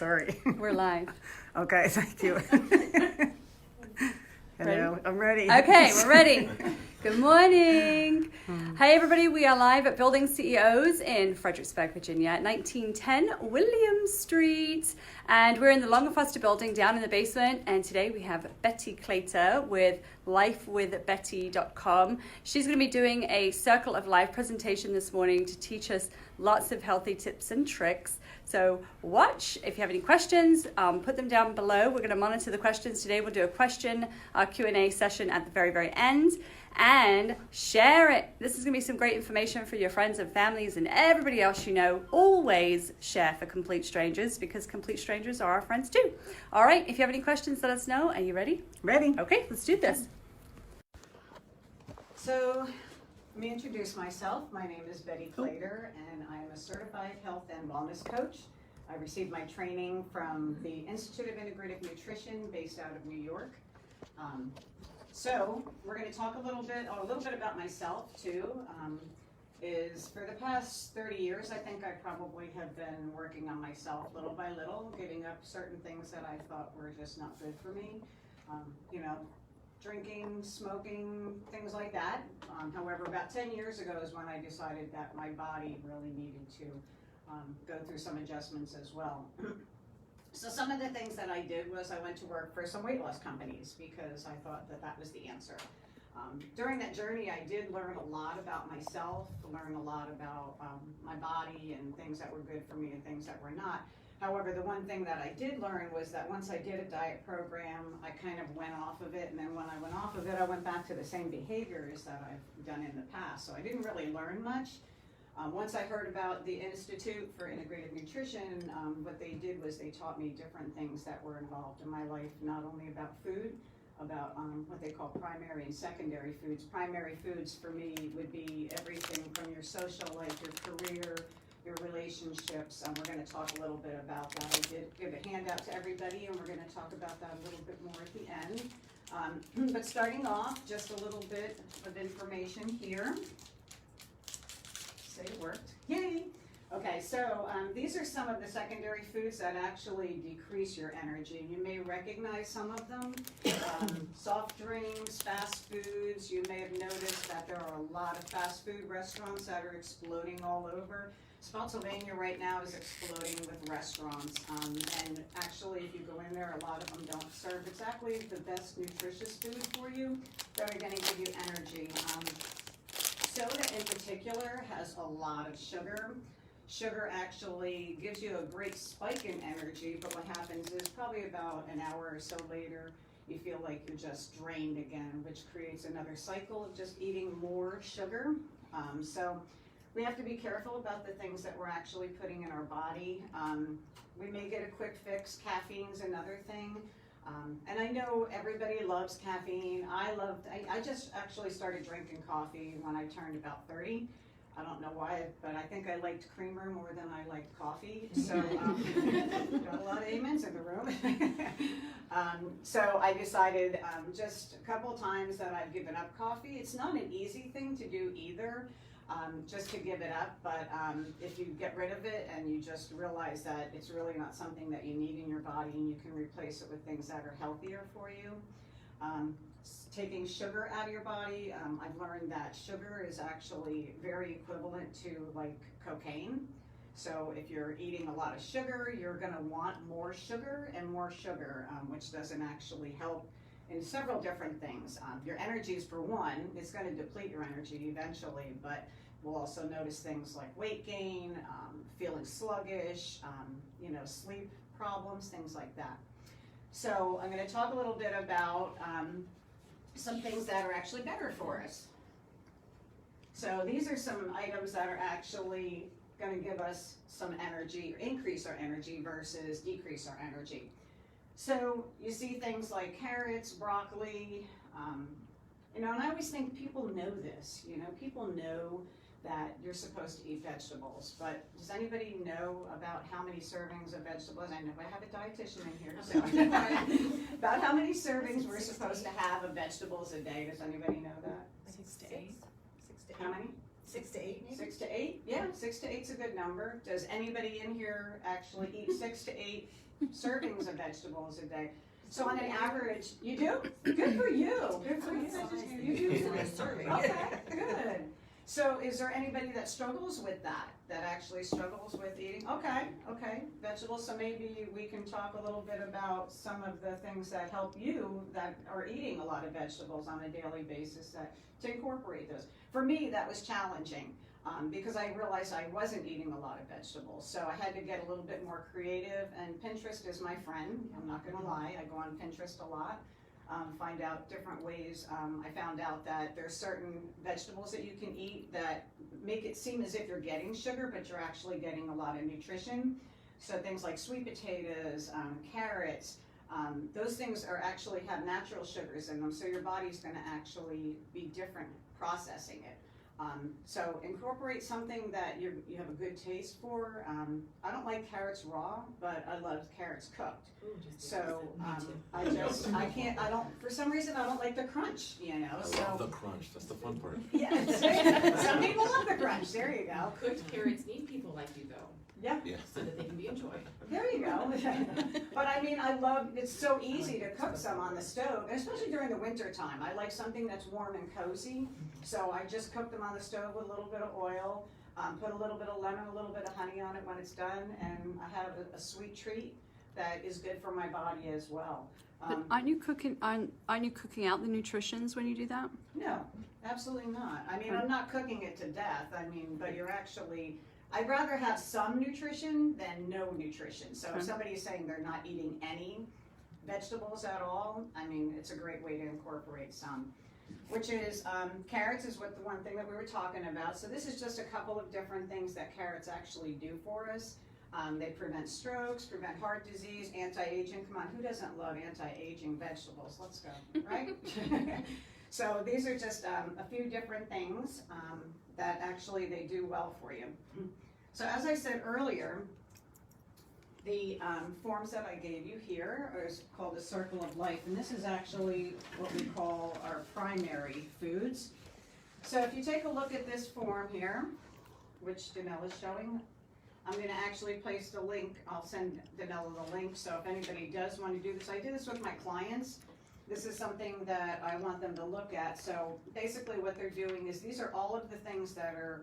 sorry. We're live. Okay, thank you. Hello, I'm ready. Okay, we're ready. Good morning. Hey everybody, we are live at Building CEOs in Fredericksburg, Virginia, 1910 William Street. And we're in the Longofoster building down in the basement. And today we have Betty Claytor with lifewithbetty.com. She's going to be doing a Circle of Life presentation this morning to teach us lots of healthy tips and tricks. So watch. If you have any questions, put them down below. We're going to monitor the questions today. We'll do a question Q&A session at the very, very end. And share it. This is going to be some great information for your friends and families and everybody else you know. Always share for complete strangers because complete strangers are our friends too. All right, if you have any questions, let us know. Are you ready? Ready. Okay, let's do this. So, let me introduce myself. My name is Betty Claytor, and I am a certified health and wellness coach. I received my training from the Institute of Integrative Nutrition based out of New York. So we're going to talk a little bit about myself too. Is for the past 30 years, I think I probably have been working on myself little by little, giving up certain things that I thought were just not good for me. Drinking, smoking, things like that. However, about 10 years ago is when I decided that my body really needed to go through some adjustments as well. So some of the things that I did was I went to work for some weight loss companies because I thought that that was the answer. During that journey, I did learn a lot about myself, learn a lot about my body and things that were good for me and things that were not. However, the one thing that I did learn was that once I did a diet program, I kind of went off of it, and then when I went off of it, I went back to the same behaviors that I've done in the past. So I didn't really learn much. Once I heard about the Institute for Integrative Nutrition, what they did was they taught me different things that were involved in my life, not only about food, about what they call primary and secondary foods. Primary foods for me would be everything from your social life, your career, your relationships. We're going to talk a little bit about that. I did give a handout to everybody, and we're going to talk about that a little bit more at the end. But starting off, just a little bit of information here. Say it worked. Yay! Okay, so these are some of the secondary foods that actually decrease your energy. You may recognize some of them. Soft drinks, fast foods. You may have noticed that there are a lot of fast food restaurants that are exploding all over. Pennsylvania right now is exploding with restaurants, and actually if you go in there, a lot of them don't serve exactly the best nutritious food for you that are going to give you energy. Soda in particular has a lot of sugar. Sugar actually gives you a great spike in energy, but what happens is probably about an hour or so later, you feel like you're just drained again, which creates another cycle of just eating more sugar. So we have to be careful about the things that we're actually putting in our body. We may get a quick fix. Caffeine's another thing. And I know everybody loves caffeine. I just actually started drinking coffee when I turned about 30. I don't know why, but I think I liked creamer more than I liked coffee. So got a lot of amens in the room. So I decided just a couple times that I've given up coffee. It's not an easy thing to do either. Just to give it up, but if you get rid of it and you just realize that it's really not something that you need in your body and you can replace it with things that are healthier for you. Taking sugar out of your body, I've learned that sugar is actually very equivalent to like cocaine. So if you're eating a lot of sugar, you're going to want more sugar and more sugar, which doesn't actually help in several different things. Your energies, for one, it's going to deplete your energy eventually, but we'll also notice things like weight gain, feeling sluggish, sleep problems, things like that. So I'm going to talk a little bit about some things that are actually better for us. So these are some items that are actually going to give us some energy, or increase our energy versus decrease our energy. So you see things like carrots, broccoli, and I always think people know this, people know that you're supposed to eat vegetables, but does anybody know about how many servings of vegetables? I know I have a dietitian in here, so about how many servings we're supposed to have of vegetables a day. Does anybody know that? 6 to 8. How many? 6 to 8 maybe? 6 to 8, yeah, 6 to 8's a good number. Does anybody in here actually eat 6 to 8 servings of vegetables a day? So on an average, you do? Good for you. Good for you. You do. Okay, good. So is there anybody that struggles with that actually struggles with eating? Okay, vegetables. So maybe we can talk a little bit about some of the things that help you that are eating a lot of vegetables on a daily basis to incorporate those. For me, that was challenging because I realized I wasn't eating a lot of vegetables. So I had to get a little bit more creative, and Pinterest is my friend. I'm not gonna lie, I go on Pinterest a lot. Find out different ways. I found out that there's certain vegetables that you can eat that make it seem as if you're getting sugar, but you're actually getting a lot of nutrition. So things like sweet potatoes, carrots, those things are actually have natural sugars in them, so your body's gonna actually be different processing it. So incorporate something that you have a good taste for. I don't like carrots raw, but I love carrots cooked. Ooh, just So me too. I don't, for some reason I don't like the crunch, you know, I so. love the crunch, that's the fun part. Yeah, some people love the crunch, there you go. Cooked carrots need people like you though, Yeah, Yeah. so that they can be enjoyed. there you go. But I mean, I love, it's so easy to cook some on the stove, and especially during the winter time. I like something that's warm and cozy, so I just cook them on the stove with a little bit of oil, put a little bit of lemon, a little bit of honey on it when it's done, and I have a sweet treat that is good for my body as well. But aren't you cooking out the nutritions when you do that? No, absolutely not. I mean, I'm not cooking it to death, I mean, but you're actually, I'd rather have some nutrition than no nutrition. So if somebody is saying they're not eating any vegetables at all, I mean, it's a great way to incorporate some. Which is, carrots is what the one thing that we were talking about. So this is just a couple of different things that carrots actually do for us. They prevent strokes, prevent heart disease, anti-aging. Come on, who doesn't love anti-aging vegetables? Let's go, right? So these are just a few different things that actually they do well for you. So as I said earlier, the forms that I gave you here are called the Circle of Life, and this is actually what we call our primary foods. So if you take a look at this form here, which Danelle is showing, I'm going to actually place the link. I'll send Danelle the link, so if anybody does want to do this, I do this with my clients. This is something that I want them to look at. So basically what they're doing is these are all of the things that are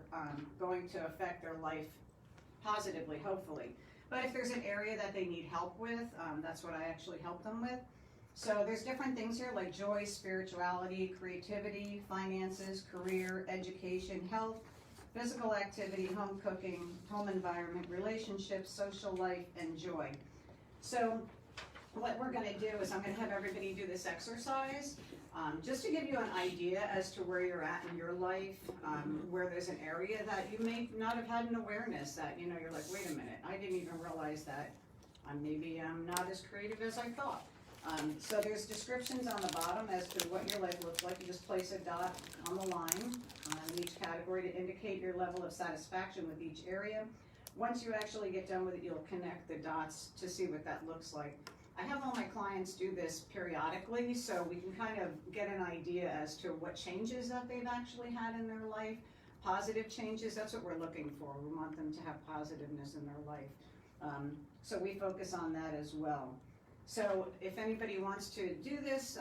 going to affect their life positively, hopefully. But if there's an area that they need help with, that's what I actually help them with. So there's different things here like joy, spirituality, creativity, finances, career, education, health, physical activity, home cooking, home environment, relationships, social life, and joy. So what we're gonna do is I'm gonna have everybody do this exercise just to give you an idea as to where you're at in your life, where there's an area that you may not have had an awareness that, you know, you're like, wait a minute, I didn't even realize that maybe I'm not as creative as I thought. So there's descriptions on the bottom as to what your life looks like. You just place a dot on the line in each category to indicate your level of satisfaction with each area. Once you actually get done with it, you'll connect the dots to see what that looks like. I have all my clients do this periodically so we can kind of get an idea as to what changes that they've actually had in their life. Positive changes, that's what we're looking for. We want them to have positiveness in their life. So we focus on that as well. So if anybody wants to do this,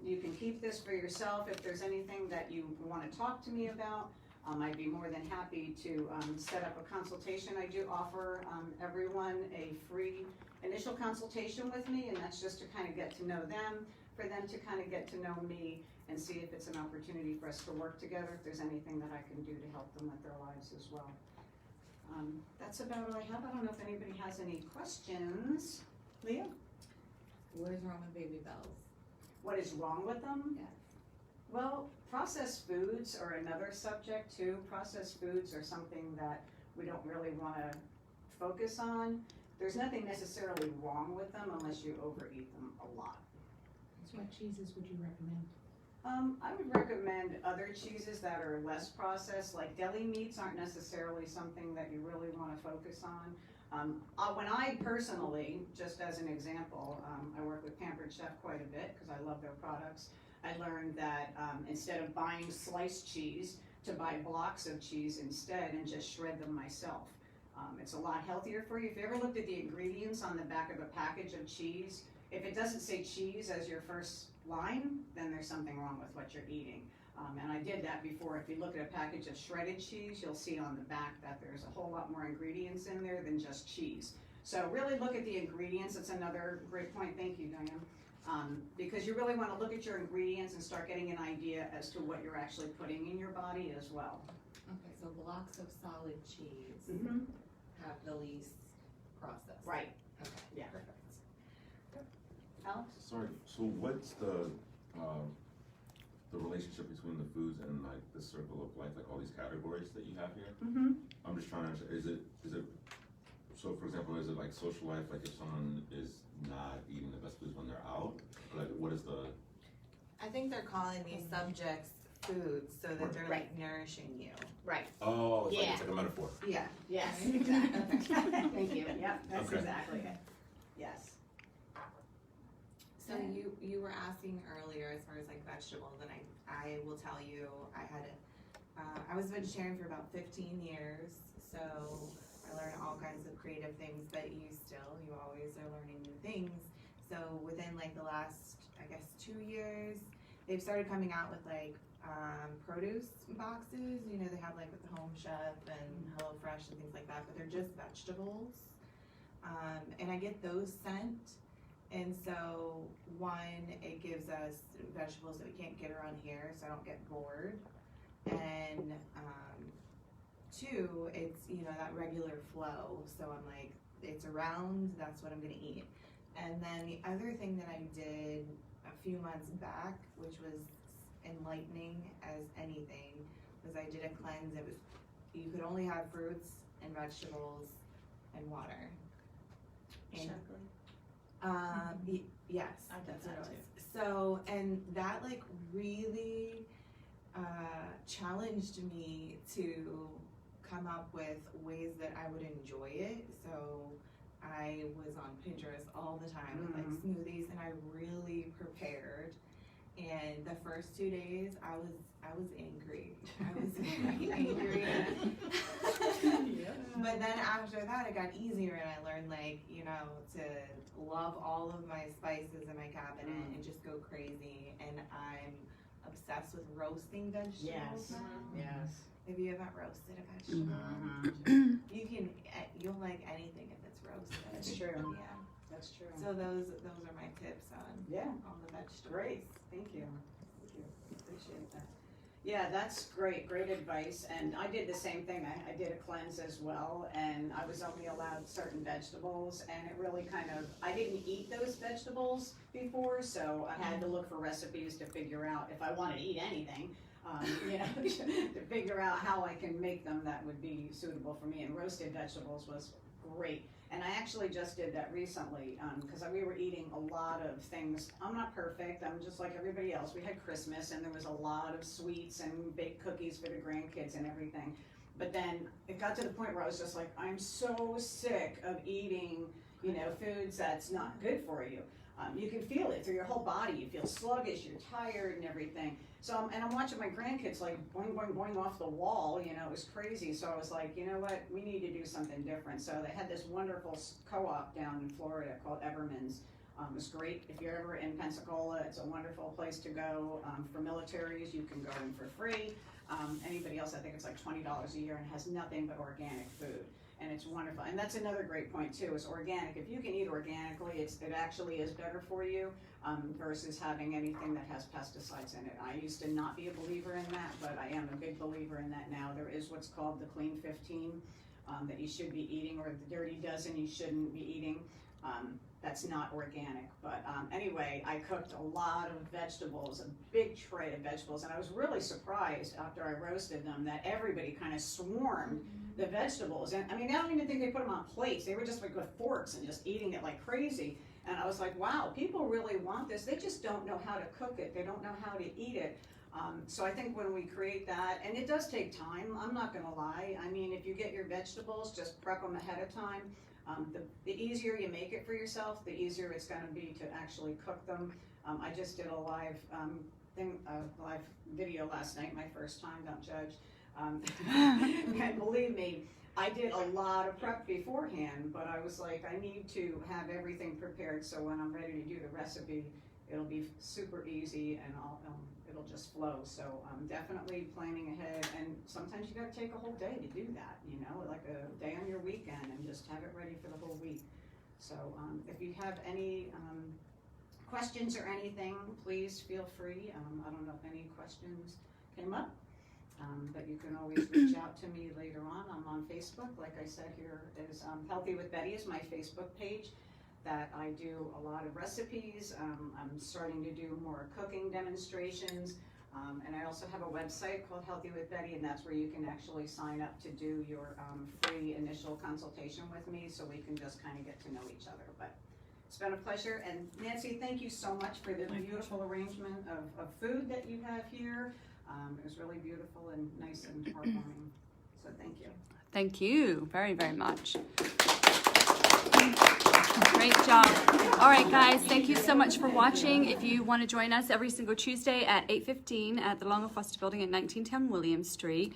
you can keep this for yourself. If there's anything that you want to talk to me about, I'd be more than happy to set up a consultation. I do offer everyone a free initial consultation with me, and that's just to kind of get to know them, for them to kind of get to know me and see if it's an opportunity for us to work together, if there's anything that I can do to help them with their lives as well. That's about all I have. I don't know if anybody has any questions. Leah? What is wrong with baby bells? What is wrong with them? Yes. Well, processed foods are another subject too. Processed foods are something that we don't really want to focus on. There's nothing necessarily wrong with them unless you overeat them a lot. So what cheeses would you recommend? I would recommend other cheeses that are less processed, like deli meats aren't necessarily something that you really want to focus on. When I personally, just as an example, I work with Pampered Chef quite a bit because I love their products. I learned that instead of buying sliced cheese, to buy blocks of cheese instead and just shred them myself. It's a lot healthier for you. If you ever looked at the ingredients on the back of a package of cheese, if it doesn't say cheese as your first line, then there's something wrong with what you're eating. And I did that before. If you look at a package of shredded cheese, you'll see on the back that there's a whole lot more ingredients in there than just cheese. So really look at the ingredients. That's another great point. Thank you, Diane. Because you really want to look at your ingredients and start getting an idea as to what you're actually putting in your body as well. Okay, so blocks of solid cheese Mm-hmm. have the least process. Right. Okay. Yeah. Perfect. Alex? Sorry, so what's the relationship between the foods and like the circle of life, like all these categories that you have here? Mm-hmm. I'm just trying to understand, is it, so for example, is it like social life, like if someone is not eating the best foods when they're out? Like what is the, I think they're calling these subjects foods so that they're like Right. nourishing you. Right. oh, Yeah. it's like a metaphor. Yeah. Yes, Right? exactly. Thank you. Yep, that's Okay. exactly it. Yes. So you were asking earlier as far as like vegetables, and I will tell you I was a vegetarian for about 15 years, so I learned all kinds of creative things. But you always are learning new things. So within like the last, I guess, 2 years, they've started coming out with like produce boxes. You know, they have like with the Home Chef and HelloFresh and things like that, but they're just vegetables. And I get those sent. And so, one, it gives us vegetables that we can't get around here, so I don't get bored. And two, it's, you know, that regular flow. So I'm like, it's around, that's what I'm gonna eat. And then the other thing that I did a few months back, which was enlightening as anything, was I did a cleanse. It was, you could only have fruits and vegetables and water. And yes, I did that's what that it was. So, and that like really challenged me to come up with ways that I would enjoy it. So I was on Pinterest all the time with like smoothies, and I really prepared. And the first 2 days, I was angry. I was very angry. But then after that, it got easier, and I learned, like, you know, to love all of my spices in my cabinet and just go crazy. And I'm obsessed with roasting vegetables Yes. now. Yes. If you haven't roasted a vegetable, you'll like anything if it's roasted. That's true. Yeah. That's true. So those are my tips on Yeah. the vegetables. Great, thank you. Thank you, appreciate that. Yeah, that's great advice, and I did the same thing. I did a cleanse as well, and I was only allowed certain vegetables, and it really kind of, I didn't eat those vegetables before, so I had to look for recipes to figure out if I wanted to eat anything, you know, to figure out how I can make them that would be suitable for me, and roasted vegetables was great. And I actually just did that recently, because we were eating a lot of things. I'm not perfect, I'm just like everybody else. We had Christmas and there was a lot of sweets and baked cookies for the grandkids and everything. But then it got to the point where I was just like, I'm so sick of eating, you know, foods that's not good for you. You can feel it through your whole body. You feel sluggish, you're tired and everything. So, and I'm watching my grandkids like boing, boing, boing off the wall, you know, it was crazy. So I was like, you know what, we need to do something different. So they had this wonderful co-op down in Florida called Everman's. It was great. If you're ever in Pensacola, it's a wonderful place to go. For militaries, you can go in for free. Anybody else, I think it's like $20 a year, and it has nothing but organic food. And it's wonderful. And that's another great point too, is organic. If you can eat organically, it actually is better for you versus having anything that has pesticides in it. I used to not be a believer in that, but I am a big believer in that now. There is what's called the Clean 15 that you should be eating, or the Dirty Dozen you shouldn't be eating. That's not organic. But anyway, I cooked a lot of vegetables, a big tray of vegetables, and I was really surprised after I roasted them that everybody kind of swarmed the vegetables. And I mean, I don't even think they put them on plates. They were just like with forks and just eating it like crazy. And I was like, wow, people really want this. They just don't know how to cook it. They don't know how to eat it. So I think when we create that, and it does take time, I'm not gonna lie. I mean, if you get your vegetables, just prep them ahead of time. The easier you make it for yourself, the easier it's gonna be to actually cook them. I just did a live live video last night, my first time, don't judge. And believe me, I did a lot of prep beforehand, but I was like, I need to have everything prepared so when I'm ready to do the recipe, it'll be super easy and it'll just flow. So definitely planning ahead, and sometimes you gotta take a whole day to do that, you know, like a day on your weekend and just have it ready for the whole week. So if you have any questions or anything, please feel free. I don't know if any questions came up. But you can always reach out to me later on. I'm on Facebook. Like I said, here is Healthy with Betty is my Facebook page that I do a lot of recipes. I'm starting to do more cooking demonstrations. And I also have a website called Healthy with Betty, and that's where you can actually sign up to do your free initial consultation with me so we can just kind of get to know each other. But it's been a pleasure. And Nancy, thank you so much for the beautiful arrangement of food that you have here. It was really beautiful and nice and heartwarming. So thank you. Thank you very, very much. Great job. All right, guys, thank you so much for watching. If you want to join us every single Tuesday at 8:15 at the Long & Foster Building at 1910 William Street,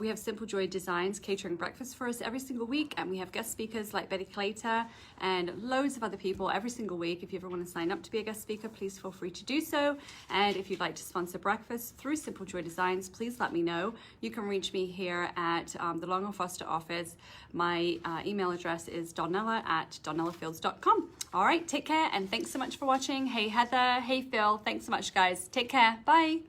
we have Simple Joy Designs catering breakfast for us every single week, and we have guest speakers like Betty Claytor and loads of other people every single week. If you ever want to sign up to be a guest speaker, please feel free to do so. And if you'd like to sponsor breakfast through Simple Joy Designs, please let me know. You can reach me here at the Long & Foster office. My email address is donella@donellafields.com. All right, take care, and thanks so much for watching. Hey, Heather. Hey, Phil. Thanks so much, guys. Take care. Bye.